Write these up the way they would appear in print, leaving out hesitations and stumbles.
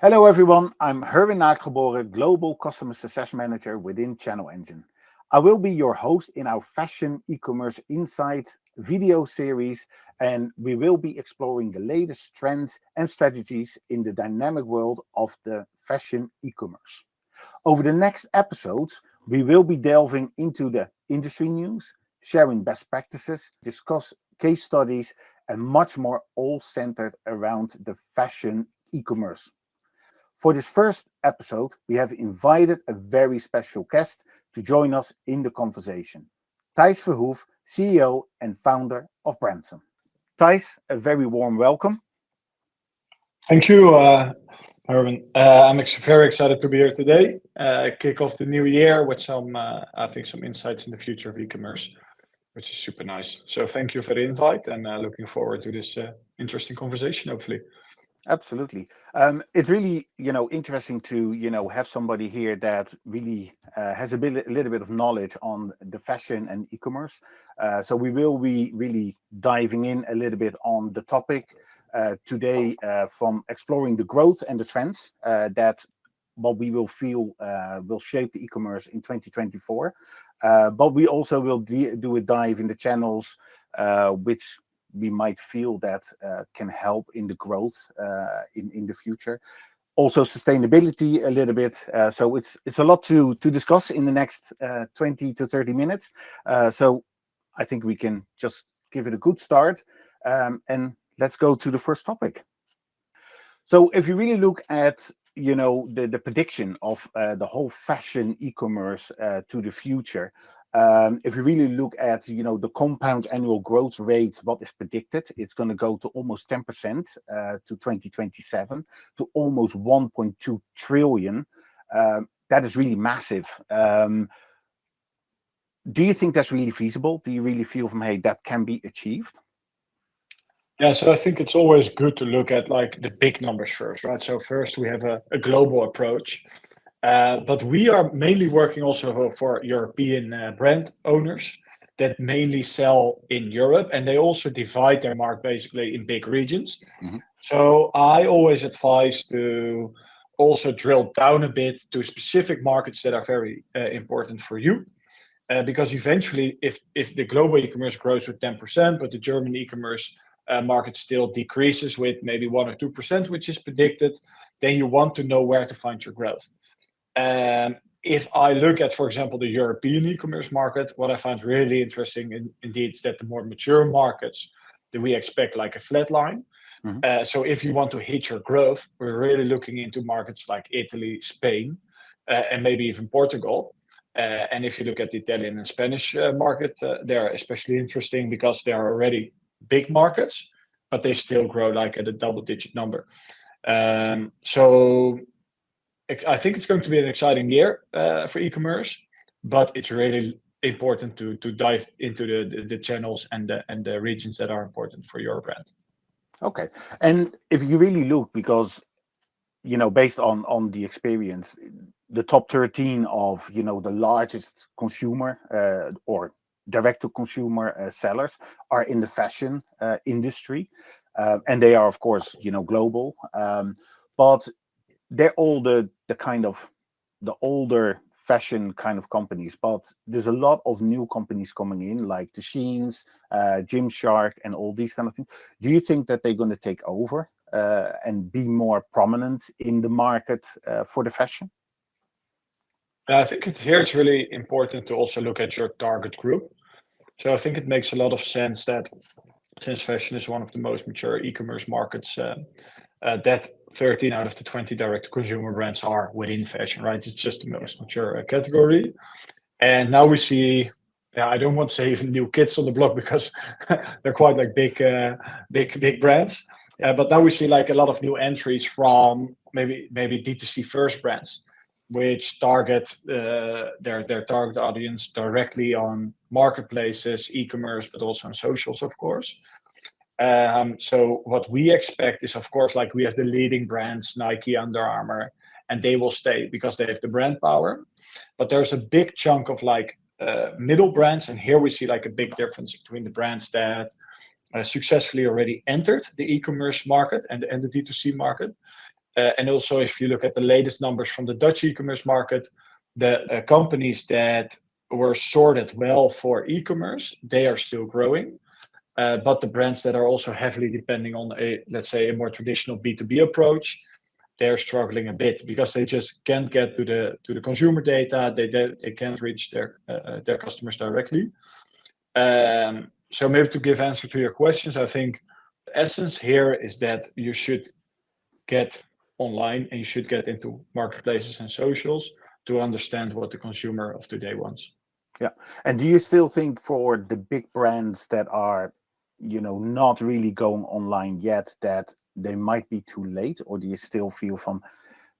Hello everyone, I'm Herwin Naaktgeboren, Global Customer Success Manager within ChannelEngine. I will be your host in our Fashion E-commerce Insight video series, and we will be exploring the latest trends and strategies in the dynamic world of the fashion e-commerce. Over the next episodes, we will be delving into the industry news, sharing best practices, discuss case studies, and much more, all centered around the fashion e-commerce. For this first episode, we have invited a very special guest to join us in the conversation. Thijs Verhoef, CEO and founder of Brandsom. Thijs, a very warm welcome. Thank you, Herwin. I'm very excited to be here today. Kick off the new year with some insights in the future of e-commerce, which is super nice. So thank you for the invite, and looking forward to this interesting conversation, hopefully. Absolutely. It's really, interesting to, have somebody here that really has a little bit of knowledge on the fashion and e-commerce. So we will be really diving in a little bit on the topic today, from exploring the growth and the trends that what we will feel will shape the e-commerce in 2024. But we also will do a dive in the channels which we might feel that can help in the growth in the future. Also sustainability a little bit. So it's a lot to discuss in the next 20 to 30 minutes. So I think we can just give it a good start. And let's go to the first topic. So if you really look at the prediction of the whole fashion e-commerce to the future, if you really look at the compound annual growth rate, what is predicted, it's going to go to almost 10% to 2027 to almost 1.2 trillion. That is really massive. Do you think that's really feasible? Do you really feel hey, that can be achieved? Yeah, so I think it's always good to look at like the big numbers first, right? So first we have a global approach. But we are mainly working also for European brand owners that mainly sell in Europe, and they also divide their market basically in big regions. Mm-hmm. So I always advise to also drill down a bit to specific markets that are very important for you. Because eventually, if the global e-commerce grows with 10%, but the German e-commerce market still decreases with maybe 1 or 2%, which is predicted, then you want to know where to find your growth. If I look at, for example, the European e-commerce market, what I find really interesting indeed is that the more mature markets, that we expect like a flat line. Mm-hmm. So if you want to hit your growth, we're really looking into markets like Italy, Spain, and maybe even Portugal. And if you look at the Italian and Spanish market, they're especially interesting because they are already big markets, but they still grow like at a double-digit number. So I think it's going to be an exciting year for e-commerce, but it's really important to dive into the channels and the regions that are important for your brand. Okay, and if you really look, because based on the experience, the top 13 of the largest consumer or direct to consumer sellers are in the fashion industry, and they are of course global, but they're all the kind of the older fashion kind of companies, but there's a lot of new companies coming in like the Sheins, Gymshark, and all these kind of things. Do you think that they're going to take over and be more prominent in the market for the fashion? I think it's really important to also look at your target group. So I think it makes a lot of sense that since fashion is one of the most mature e-commerce markets, that 13 out of the 20 direct-to-consumer brands are within fashion, right? It's just the most mature category. And now we see, I don't want to say even new kids on the block because they're quite like big brands. But now we see like a lot of new entries from maybe D2C first brands, which target their target audience directly on marketplaces, e-commerce, but also on socials, of course. So what we expect is, of course, like we have the leading brands, Nike, Under Armour, and they will stay because they have the brand power. But there's a big chunk of like middle brands, and here we see like a big difference between the brands that successfully already entered the e-commerce market and the D2C market, And also, if you look at the latest numbers from the Dutch e-commerce market, the companies that were sorted well for e-commerce, they are still growing. But the brands that are also heavily depending on let's say, a more traditional B2B approach, they're struggling a bit because they just can't get to the consumer data. They can't reach their customers directly. So maybe to give answer to your questions, I think the essence here is that you should get online and you should get into marketplaces and socials to understand what the consumer of today wants. Yeah. And do you still think for the big brands that are, not really going online yet, that they might be too late? Or do you still feel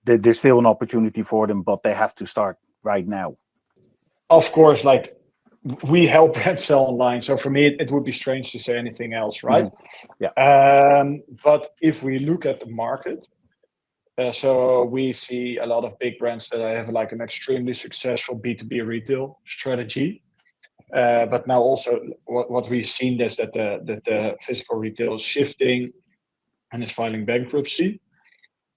that there's still an opportunity for them, but they have to start right now? Of course, like we help brands sell online. So for me, it would be strange to say anything else, right? Yeah. But if we look at the market, so we see a lot of big brands that have like an extremely successful B2B retail strategy. But now also what we've seen is that the physical retail is shifting and is filing bankruptcy.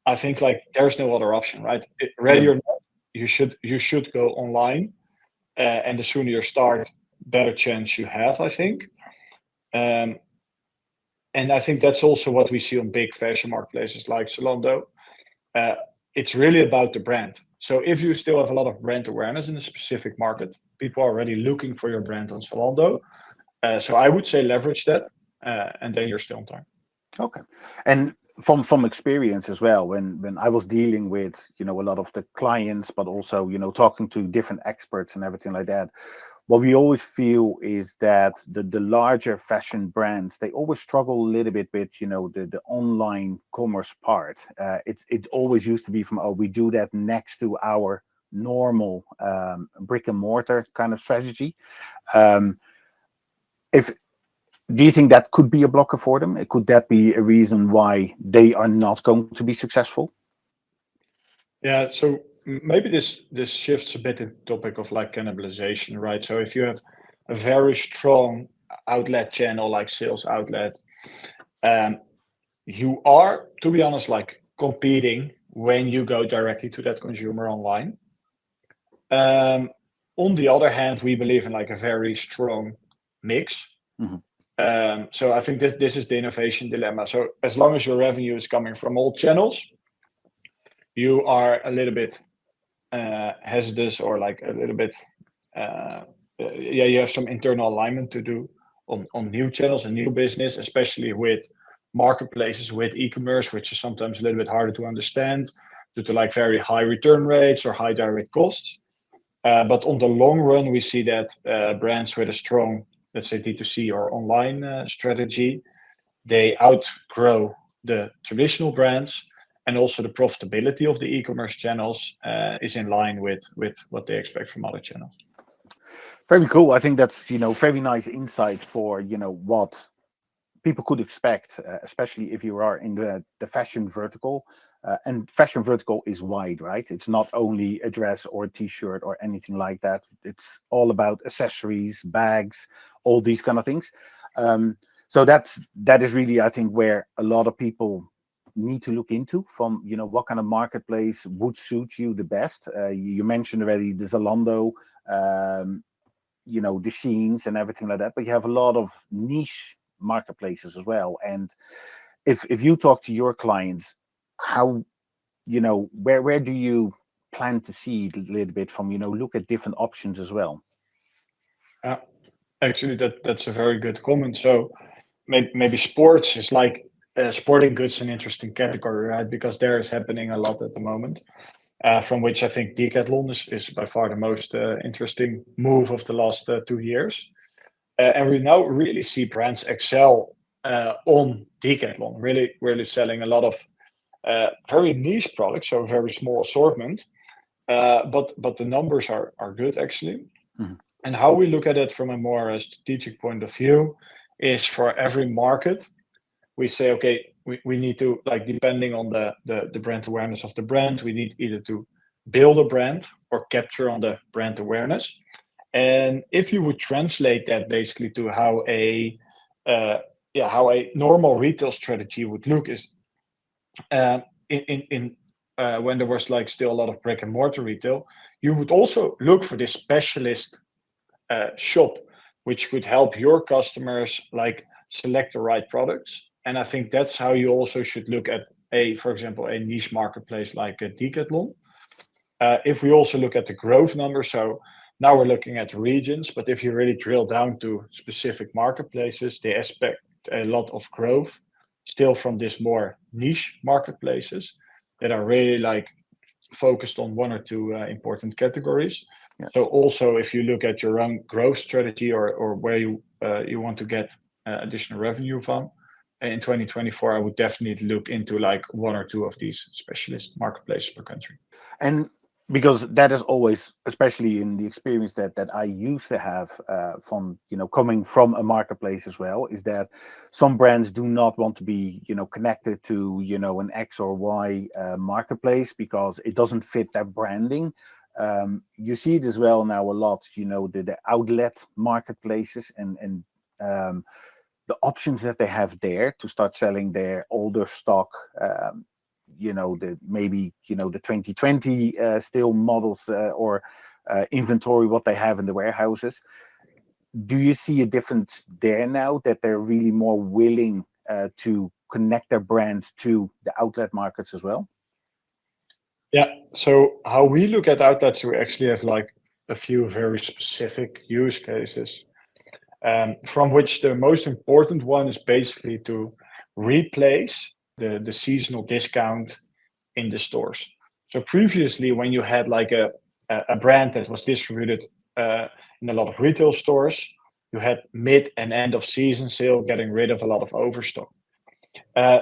I think like there's no other option, right? Ready or not, you should go online, and the sooner you start, better chance you have, I think. And I think that's also what we see on big fashion marketplaces like Zalando. It's really about the brand. So if you still have a lot of brand awareness in a specific market, people are already looking for your brand on Zalando. So I would say leverage that, and then you're still on time. Okay. And from experience as well, when I was dealing with, a lot of the clients, but also, talking to different experts and everything like that, what we always feel is that the larger fashion brands, they always struggle a little bit with, the online commerce part. It always used to be we do that next to our normal brick and mortar kind of strategy. Do you think that could be a blocker for them? Could that be a reason why they are not going to be successful? Yeah, so maybe this shifts a bit in the topic of like cannibalization, right? So if you have a very strong outlet channel, like sales outlet, you are, to be honest, like competing when you go directly to that consumer online. On the other hand, we believe in like a very strong mix. So I think this is the innovation dilemma. So as long as your revenue is coming from all channels, you are a little bit hesitant or like a little bit, you have some internal alignment to do on new channels and new business, especially with marketplaces, with e-commerce, which is sometimes a little bit harder to understand due to like very high return rates or high direct costs. But on the long run, we see that brands with a strong, let's say, D2C or online strategy, they outgrow the traditional brands, and also the profitability of the e-commerce channels is in line with what they expect from other channels. Very cool. I think that's, very nice insight for, what people could expect, especially if you are in the fashion vertical. And fashion vertical is wide, right? It's not only a dress or a t-shirt or anything like that. It's all about accessories, bags, all these kind of things. So that is really, I think, where a lot of people need to look into from, what kind of marketplace would suit you the best. You mentioned already the Zalando, the Sheins and everything like that, but you have a lot of niche marketplaces as well. And if you talk to your clients, how, where do you plan to see a little bit from, look at different options as well? Actually, that's a very good comment. So maybe sports is like sporting goods, an interesting category, right? Because there is happening a lot at the moment, from which I think Decathlon is by far the most interesting move of the last 2 years. And we now really see brands excel on Decathlon, really selling a lot of very niche products, so very small assortment, but the numbers are good actually. And how we look at it from a more strategic point of view is for every market, we say, okay, we need to, like, depending on the brand awareness of the brand, we need either to build a brand or capture on the brand awareness. And if you would translate that basically to how a normal retail strategy would look is, in when there was like still a lot of brick and mortar retail, you would also look for this specialist shop, which could help your customers like select the right products. And I think that's how you also should look at for example, a niche marketplace like a Decathlon. If we also look at the growth numbers, so now we're looking at regions, but if you really drill down to specific marketplaces, they expect a lot of growth still from this more niche marketplaces that are really like focused on one or two important categories. Yeah. So also, if you look at your own growth strategy or where you want to get additional revenue from in 2024, I would definitely look into like one or two of these specialist marketplaces per country. And because that is always, especially in the experience that I used to have from, coming from a marketplace as well, is that some brands do not want to be, connected to, an X or Y marketplace because it doesn't fit their branding. You see it as well now a lot, the outlet marketplaces and the options that they have there to start selling their older stock, maybe the 2020 still models or inventory what they have in the warehouses. Do you see a difference there now that they're really more willing to connect their brand to the outlet markets as well? Yeah. So how we look at outlets, we actually have like a few very specific use cases, from which the most important one is basically to replace the seasonal discount in the stores. So previously, when you had like a brand that was distributed in a lot of retail stores, you had mid and end of season sale, getting rid of a lot of overstock.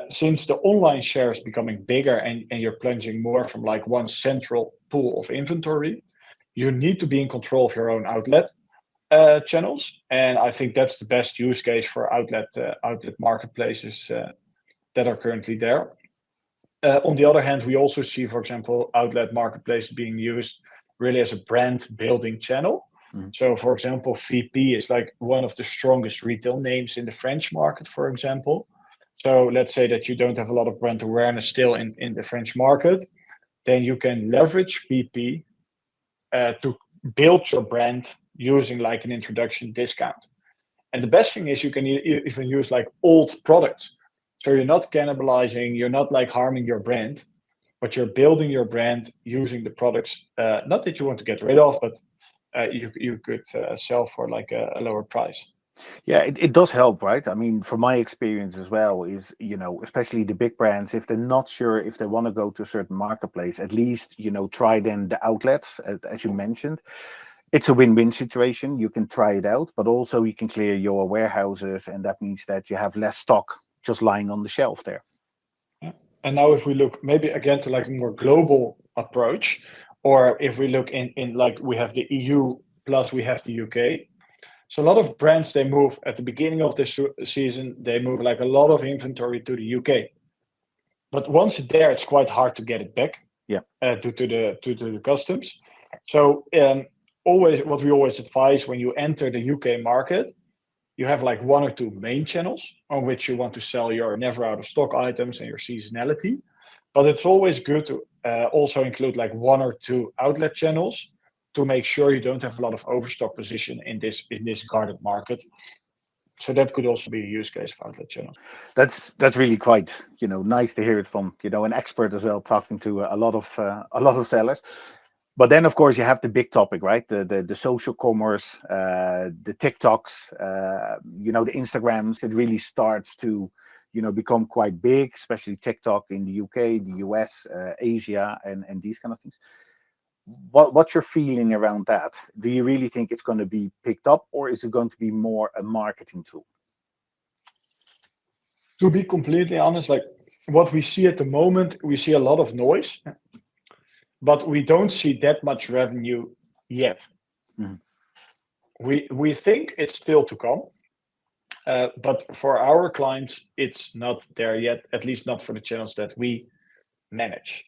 Since the online share is becoming bigger and you're plunging more from like one central pool of inventory, you need to be in control of your own outlet channels. And I think that's the best use case for outlet marketplaces that are currently there. On the other hand, we also see, for example, outlet marketplace being used really as a brand building channel. Mm-hmm. So, for example, VP is like one of the strongest retail names in the French market, for example. So let's say that you don't have a lot of brand awareness still in the French market, then you can leverage VP to build your brand using like an introduction discount. And the best thing is you can even use like old products. So you're not cannibalizing, you're not like harming your brand, but you're building your brand using the products, not that you want to get rid of, but you could sell for like a lower price. Yeah, it does help, right? I mean, from my experience as well, is, especially the big brands, if they're not sure if they want to go to a certain marketplace, at least, try then the outlets, as you mentioned. It's a win-win situation. You can try it out, but also you can clear your warehouses, and that means that you have less stock just lying on the shelf there. Yeah. And now if we look maybe again to like a more global approach, or if we look in like we have the EU plus we have the UK. So a lot of brands, they move at the beginning of the season, they move like a lot of inventory to the UK. But once it's there, it's quite hard to get it back. Yeah. Due to the customs. So always what we always advise when you enter the UK market, you have like one or two main channels on which you want to sell your never out of stock items and your seasonality. But it's always good to also include like one or two outlet channels to make sure you don't have a lot of overstock position in this guarded market. So that could also be a use case for outlet channels. That's really quite nice to hear it from an expert as well, talking to a lot of sellers. But then of course you have the big topic, right? The social commerce, the TikToks, the Instagrams. It really starts to become quite big, especially TikTok in the UK, the US, Asia, and these kind of things. What's your feeling around that? Do you really think it's going to be picked up, or is it going to be more a marketing tool? To be completely honest, like what we see at the moment, we see a lot of noise, but we don't see that much revenue yet. Mm-hmm. We think it's still to come, but for our clients, it's not there yet, at least not for the channels that we manage.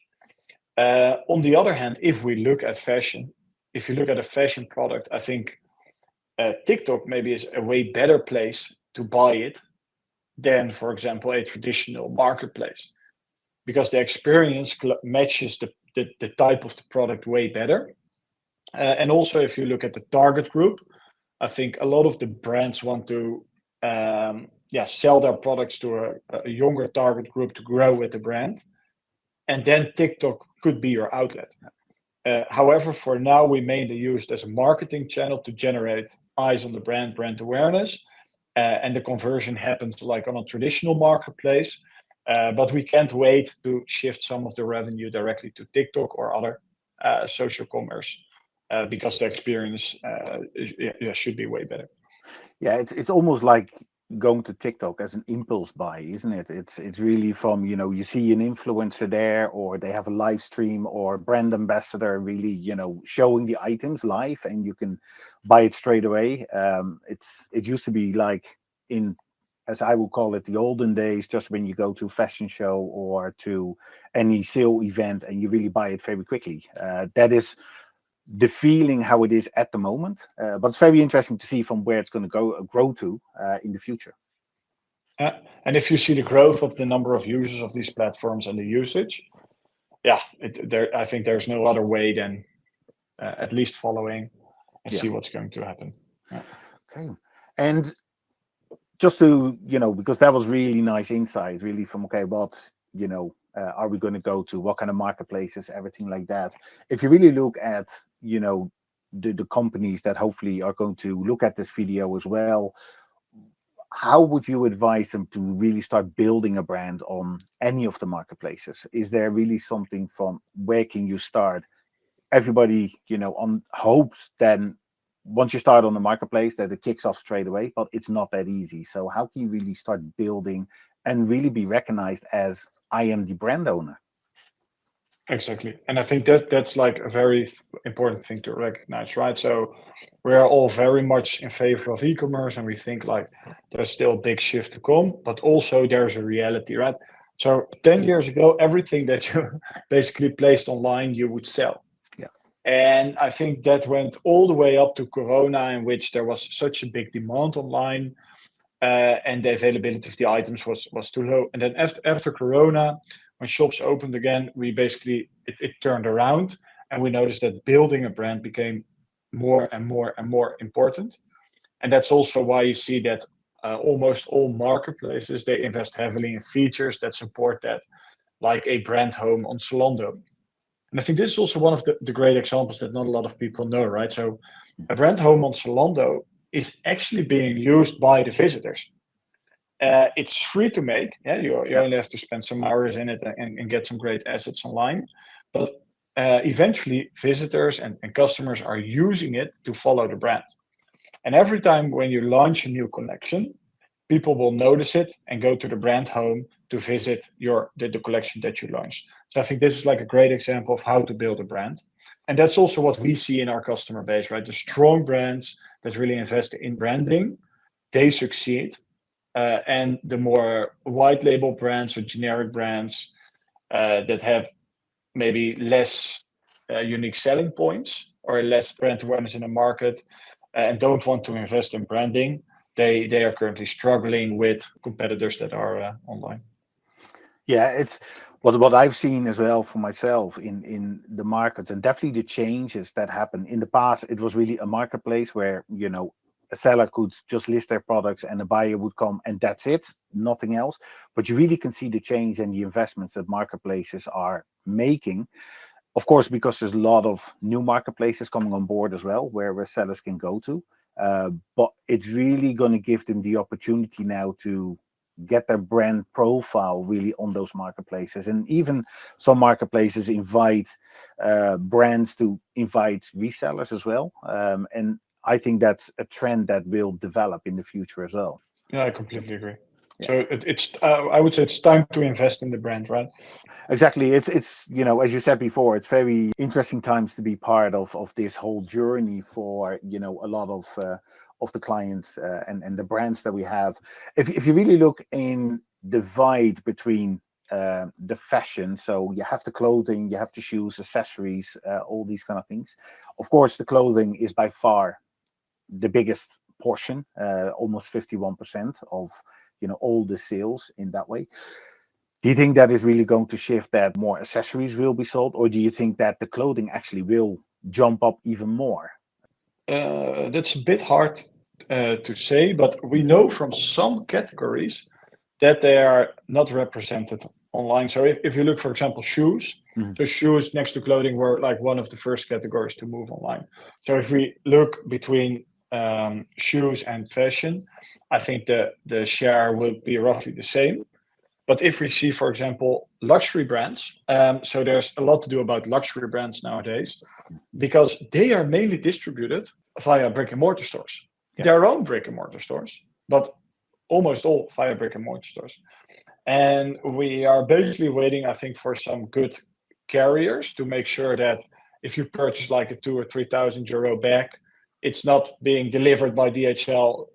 On the other hand, if we look at fashion, if you look at a fashion product, I think TikTok maybe is a way better place to buy it than, for example, a traditional marketplace. because the experience matches the type of the product way better. And also, if you look at the target group, I think a lot of the brands want to sell their products to a younger target group to grow with the brand. And then TikTok could be your outlet. However, for now, we mainly use it as a marketing channel to generate eyes on the brand awareness. And the conversion happens like on a traditional marketplace. But we can't wait to shift some of the revenue directly to TikTok or other social commerce because the experience should be way better. Yeah, it's almost like going to TikTok as an impulse buy, isn't it? It's really from, you see an influencer there, or they have a live stream or brand ambassador really, showing the items live, and you can buy it straight away. It used to be like in, as I would call it, the olden days, just when you go to a fashion show or to any sale event and you really buy it very quickly. That is the feeling how it is at the moment, but it's very interesting to see from where it's going to grow to in the future. And if you see the growth of the number of users of these platforms and the usage, I think there's no other way than at least following and see what's going to happen. Yeah. Okay, and just to because that was really nice insight, really from what are we going to go to, what kind of marketplaces, everything like that. If you really look at the companies that hopefully are going to look at this video as well, how would you advise them to really start building a brand on any of the marketplaces? Is there really something from where can you start? Everybody on hopes then once you start on the marketplace that it kicks off straight away, but it's not that easy. So how can you really start building and really be recognized as I am the brand owner? Exactly. And I think that's like a very important thing to recognize, right? So we're all very much in favor of e-commerce, and we think like there's still a big shift to come, but also there's a reality, right? So 10 years ago, everything that you basically placed online, you would sell. Yeah. And I think that went all the way up to Corona, in which there was such a big demand online, and the availability of the items was too low. And then after Corona, when shops opened again, we basically it turned around, and we noticed that building a brand became more and more and more important. And that's also why you see that almost all marketplaces, they invest heavily in features that support that, like a brand home on Zalando. And I think this is also one of the great examples that not a lot of people know, right? So a brand home on Zalando is actually being used by the visitors. It's free to make. Yeah, you only have to spend some hours in it and get some great assets online. But eventually, visitors and customers are using it to follow the brand. And every time when you launch a new collection, people will notice it and go to the brand home to visit the collection that you launched. So I think this is like a great example of how to build a brand. And that's also what we see in our customer base, right? The strong brands that really invest in branding, they succeed. And the more white label brands or generic brands that have maybe less unique selling points or less brand awareness in the market and don't want to invest in branding, they are currently struggling with competitors that are online. Yeah, it's what I've seen as well for myself in the markets, and definitely the changes that happen. In the past, it was really a marketplace where a seller could just list their products and a buyer would come and that's it, nothing else. But you really can see the change and the investments that marketplaces are making. Of course, because there's a lot of new marketplaces coming on board as well, where sellers can go to. But it's really going to give them the opportunity now to get their brand profile really on those marketplaces. And even some marketplaces invite brands to invite resellers as well. And I think that's a trend that will develop in the future as well. Yeah, I completely agree. Yeah. So it's I would say it's time to invest in the brand, right? Exactly. It's as you said before, it's very interesting times to be part of this whole journey for a lot of the clients and the brands that we have. If you really look in divide between the fashion, so you have the clothing, you have the shoes, accessories, all these kind of things. Of course, the clothing is by far the biggest portion, almost 51% of all the sales in that way. Do you think that is really going to shift, that more accessories will be sold, or do you think that the clothing actually will jump up even more? That's a bit hard to say, but we know from some categories that they are not represented online. So if you look, for example, shoes, Mhm. so shoes next to clothing were like one of the first categories to move online. So if we look between shoes and fashion, I think the share will be roughly the same. But if we see, for example, luxury brands, so there's a lot to do about luxury brands nowadays because they are mainly distributed via brick and mortar stores, Yeah. their own brick and mortar stores, but almost all via brick and mortar stores. And we are basically waiting, I think, for some good carriers to make sure that if you purchase like a 2 or 3 thousand euro bag, it's not being delivered by DHL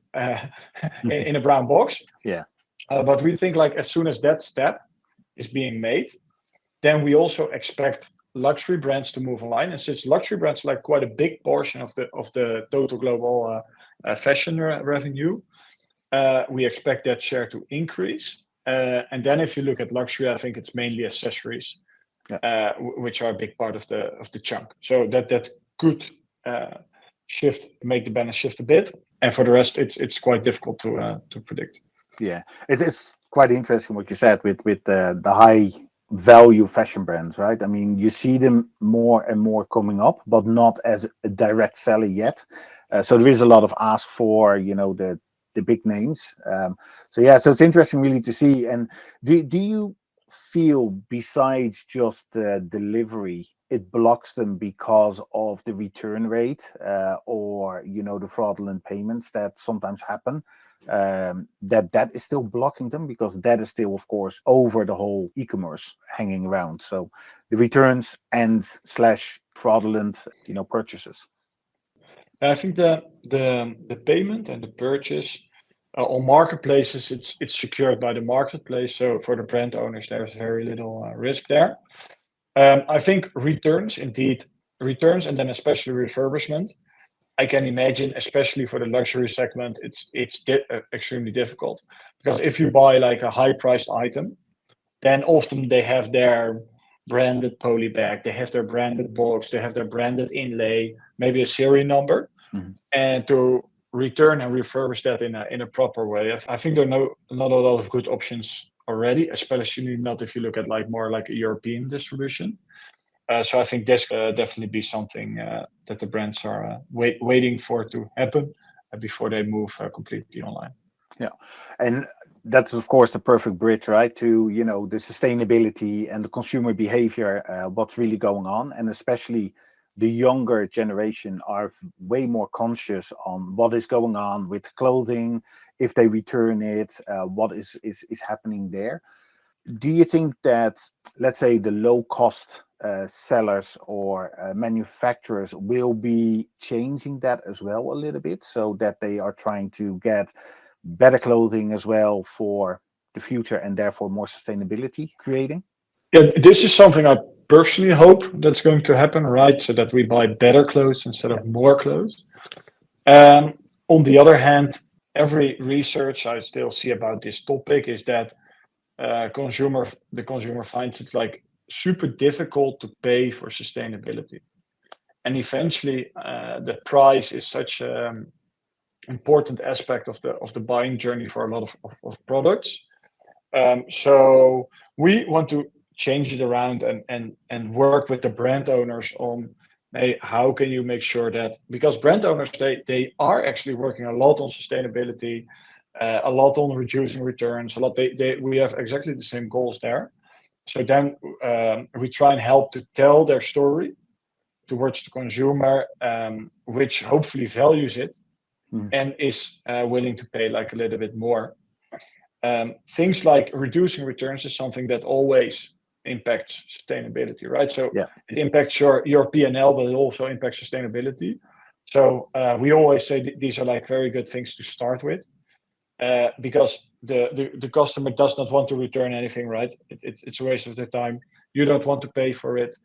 in a brown box. Yeah. But we think like as soon as that step is being made, then we also expect luxury brands to move online. And since luxury brands are like quite a big portion of the total global fashion revenue, we expect that share to increase. And then if you look at luxury, I think it's mainly accessories, Yeah. which are a big part of the chunk. So that could make the balance shift a bit. And for the rest, it's quite difficult to predict. Yeah, it is quite interesting what you said with the high value fashion brands, right? I mean, you see them more and more coming up, but not as a direct seller yet. So there is a lot of ask for, the big names. So yeah, so it's interesting really to see. And do you feel, besides just the delivery, it blocks them because of the return rate, or the fraudulent payments that sometimes happen? That is still blocking them, because that is still, of course, over the whole e-commerce hanging around. So the returns and slash fraudulent, purchases. And I think the payment and the purchase on marketplaces, it's secured by the marketplace. So for the brand owners, there's very little risk there. I think returns, and then especially refurbishment. I can imagine, especially for the luxury segment, it's extremely difficult because if you buy like a high-priced item, then often they have their branded poly bag, they have their branded box, they have their branded inlay, maybe a serial number, Mhm. and to return and refurbish that in a proper way. I think there are not a lot of good options already, especially not if you look at like more like a European distribution. So I think this definitely be something that the brands are waiting for to happen before they move completely online. Yeah, and that's of course the perfect bridge, right, to the sustainability and the consumer behavior, what's really going on, and especially the younger generation are way more conscious on what is going on with clothing, if they return it, what is happening there. Do you think that, let's say, the low cost sellers or manufacturers will be changing that as well a little bit, so that they are trying to get better clothing as well for the future, and therefore more sustainability creating? Yeah, this is something I personally hope that's going to happen, right? So that we buy better clothes instead Yeah. of more clothes. On the other hand, every research I still see about this topic is that the consumer finds it like super difficult to pay for sustainability, and eventually the price is such an important aspect of the buying journey for a lot of products. So we want to change it around and work with the brand owners on, hey, how can you make sure that, because brand owners, they are actually working a lot on sustainability, a lot on reducing returns, a lot we have exactly the same goals there. So then we try and help to tell their story towards the consumer, which hopefully values it Mm. and is willing to pay like a little bit more. Things like reducing returns is something that always impacts sustainability, right? So Yeah. it impacts your P&L, but it also impacts sustainability. So we always say these are like very good things to start with, because the customer does not want to return anything, right? It's a waste of their time. You don't want to pay for it,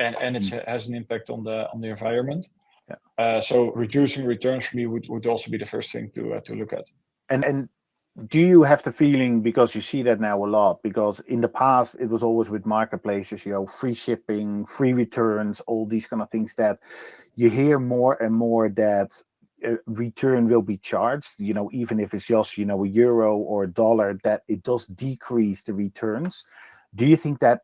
and it Mm. has an impact on the environment. Yeah. So reducing returns for me would also be the first thing to look at. And Do you have the feeling, because you see that now a lot, because in the past it was always with marketplaces, free shipping, free returns, all these kind of things, that you hear more and more that a return will be charged, even if it's just, a euro or a dollar, that it does decrease the returns. Do you think that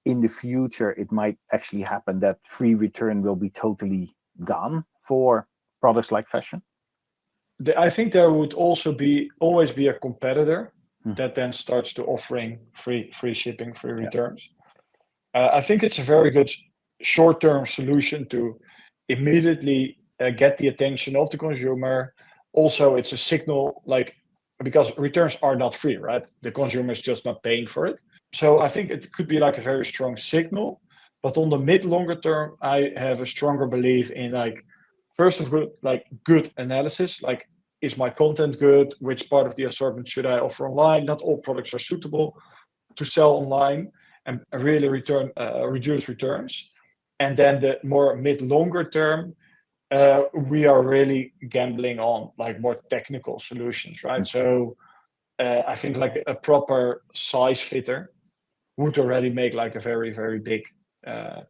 in the future it might actually happen that free return will be totally gone for products like fashion? I think there would also always be a competitor Hmm. that then starts to offering free shipping, free Yeah. returns. I think it's a very good short-term solution to immediately get the attention of the consumer. Also, it's a signal, like, because returns are not free, right? The consumer is just not paying for it. So I think it could be like a very strong signal. But on the longer term, I have a stronger belief in, like, first of all, like, good analysis. Like, is my content good? Which part of the assortment should I offer online? Not all products are suitable to sell online, and really reduce returns. And then the more longer term, we are really gambling on, like, more technical solutions, right? So I think like a proper size fitter would already make like a very, very big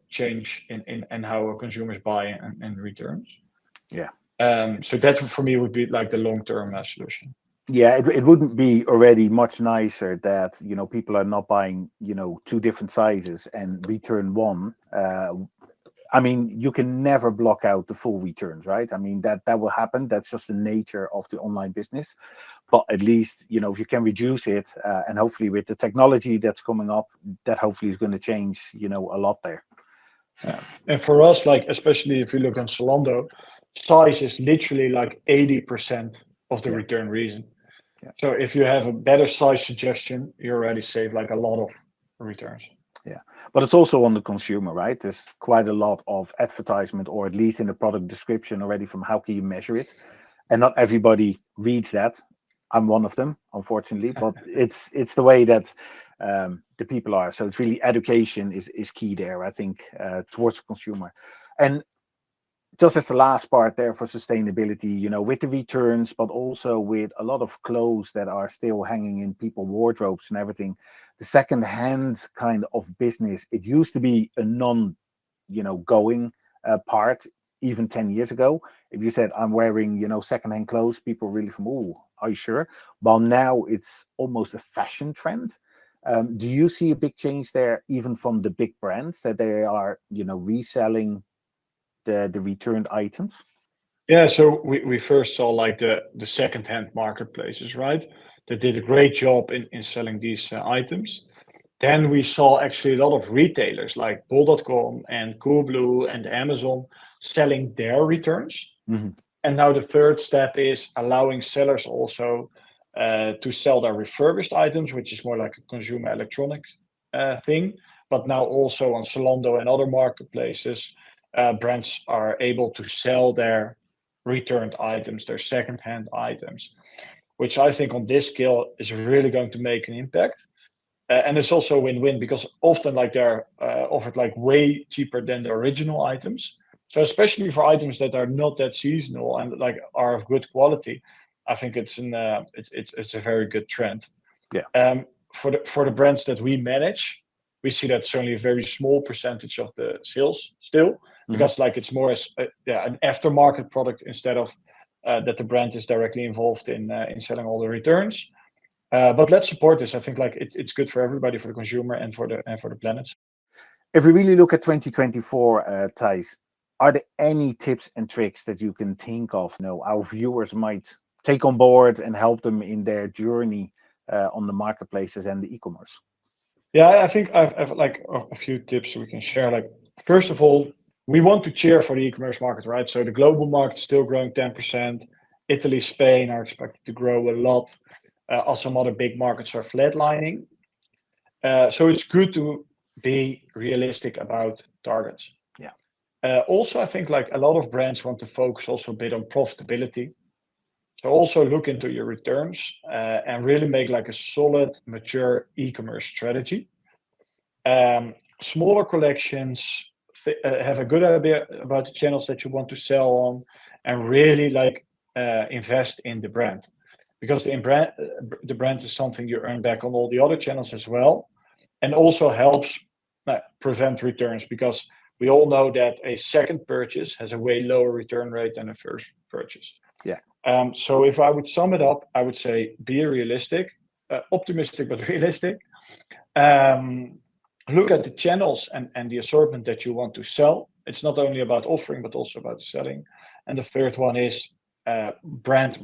change in how consumers buy and returns. Yeah. So that for me would be like the long-term solution. Yeah, it wouldn't be already much nicer that people are not buying two different sizes and return one. I mean, you can never block out the full returns, right? I mean, that will happen. That's just the nature of the online business. But at least if you can reduce it, and hopefully with the technology that's coming up, that hopefully is going to change a lot there. Yeah. And for us, like, especially if you look on Zalando, size is literally like 80% of the Yeah. return reason. Yeah. So if you have a better size suggestion, you already save like a lot of returns. Yeah, but it's also on the consumer, right? There's quite a lot of advertisement, or at least in the product description already, from how can you measure it, and not everybody reads that. I'm one of them, unfortunately, but it's the way that the people are. So it's really education is key there, I think, towards the consumer. And just as the last part there for sustainability, with the returns, but also with a lot of clothes that are still hanging in people's wardrobes and everything, the second-hand kind of business, it used to be a going part even 10 years ago. If you said, I'm wearing, second-hand clothes, people really from, oh, are you sure? Well, now it's almost a fashion trend. Do you see a big change there, even from the big brands, that they are, reselling the returned items? Yeah, so we first saw like the secondhand marketplaces, right? That did a great job in selling these items. Then we saw actually a lot of retailers like bol.com and Coolblue and Amazon selling their returns. Mm-hmm. And now the third step is allowing sellers also to sell their refurbished items, which is more like a consumer electronics thing. But now also on Zalando and other marketplaces, brands are able to sell their returned items, their secondhand items, which I think on this scale is really going to make an impact. And it's also a win-win, because often like they're offered like way cheaper than the original items. So especially for items that are not that seasonal and like are of good quality, I think it's a very good trend. Yeah. For the brands that we manage, we see that's only a very small percentage of the sales still, because like it's more as an aftermarket product instead of that the brand is directly involved in selling all the returns. But let's support this. I think like it's good for everybody, for the consumer and for the planet. If we really look at 2024, Thijs, are there any tips and tricks that you can think of, our viewers might take on board and help them in their journey on the marketplaces and the e-commerce? Yeah, I think I've like a few tips we can share. Like, first of all, we want to cheer for the e-commerce market, right? So the global market is still growing 10%. Italy, Spain are expected to grow a lot. Also, some other big markets are flatlining. So it's good to be realistic about targets. Yeah. Also, I think like a lot of brands want to focus also a bit on profitability. So also look into your returns and really make like a solid, mature e-commerce strategy. Smaller collections, have a good idea about the channels that you want to sell on, and really like invest in the brand. because the brand is something you earn back on all the other channels as well, and also helps prevent returns, because we all know that a second purchase has a way lower return rate than a first purchase. Yeah. So if I would sum it up, I would say be realistic, optimistic but realistic. Look at the channels and the assortment that you want to sell. It's not only about offering, but also about selling. And the third one is brand.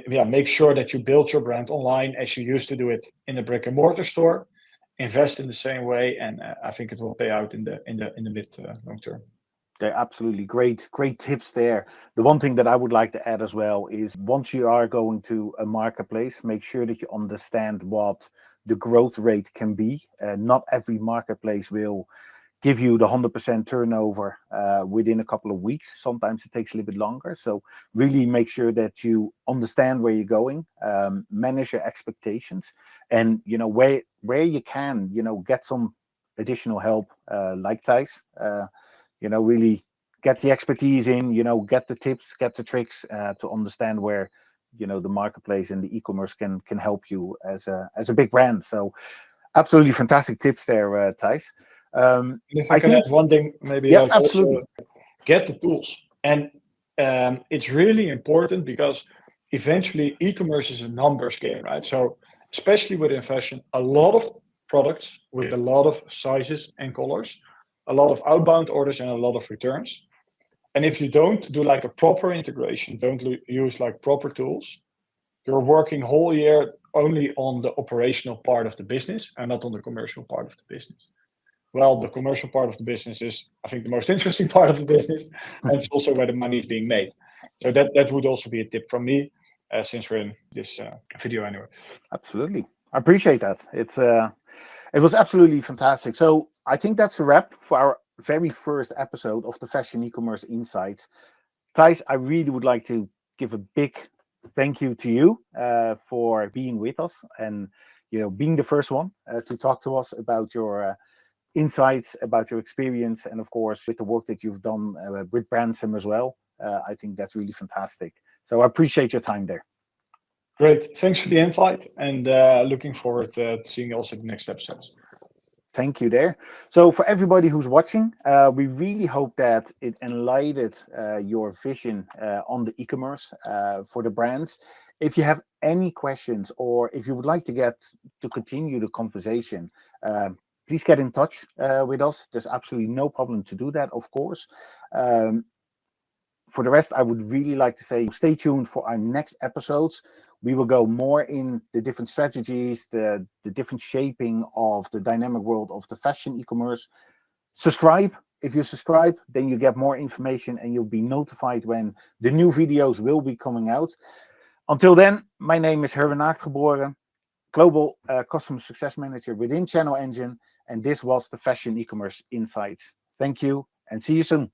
Yeah, make sure that you build your brand online as you used to do it in a brick and mortar store. Invest in the same way, and I think it will pay out in the mid long term. They're absolutely great tips there. The one thing that I would like to add as well is, once you are going to a marketplace, make sure that you understand what the growth rate can be. Not every marketplace will give you the 100% turnover within a couple of weeks. Sometimes it takes a little bit longer. So really make sure that you understand where you're going, manage your expectations, and where you can, get some additional help, like Thijs. Really get the expertise in, get the tips, get the tricks to understand where, the marketplace and the e-commerce can help you as a big brand. So absolutely fantastic tips there, Thijs. If I can add one thing, maybe, yeah, absolutely. also get the tools. And it's really important, because eventually e-commerce is a numbers game, right? So especially within fashion, a lot of products with a lot of sizes and colors, a lot of outbound orders, and a lot of returns. And if you don't do like a proper integration, don't use like proper tools, you're working whole year only on the operational part of the business and not on the commercial part of the business. Well, the commercial part of the business is, I think, the most interesting part of the business, and it's also where the money is being made. So that would also be a tip from me, since we're in this video anyway. Absolutely, I appreciate that. It was absolutely fantastic. So I think that's a wrap for our very first episode of the Fashion E-commerce Insights. Thijs, I really would like to give a big thank you to you for being with us, and being the first one to talk to us about your insights, about your experience, and of course with the work that you've done with Brandsom as well. I think that's really fantastic. So I appreciate your time there. Great, thanks for the invite, and looking forward to seeing you also the next episodes. Thank you there. So for everybody who's watching, we really hope that it enlightened your vision on the e-commerce for the brands. If you have any questions, or if you would like to continue the conversation, please get in touch with us. There's absolutely no problem to do that, of course. For the rest, I would really like to say stay tuned for our next episodes. We will go more in the different strategies, the different shaping of the dynamic world of the fashion e-commerce. Subscribe. If you subscribe, then you get more information and you'll be notified when the new videos will be coming out. Until then, my name is Herwin Naaktgeboren, Global Customer Success Manager within ChannelEngine, and this was the Fashion E-commerce Insights. Thank you, and see you soon.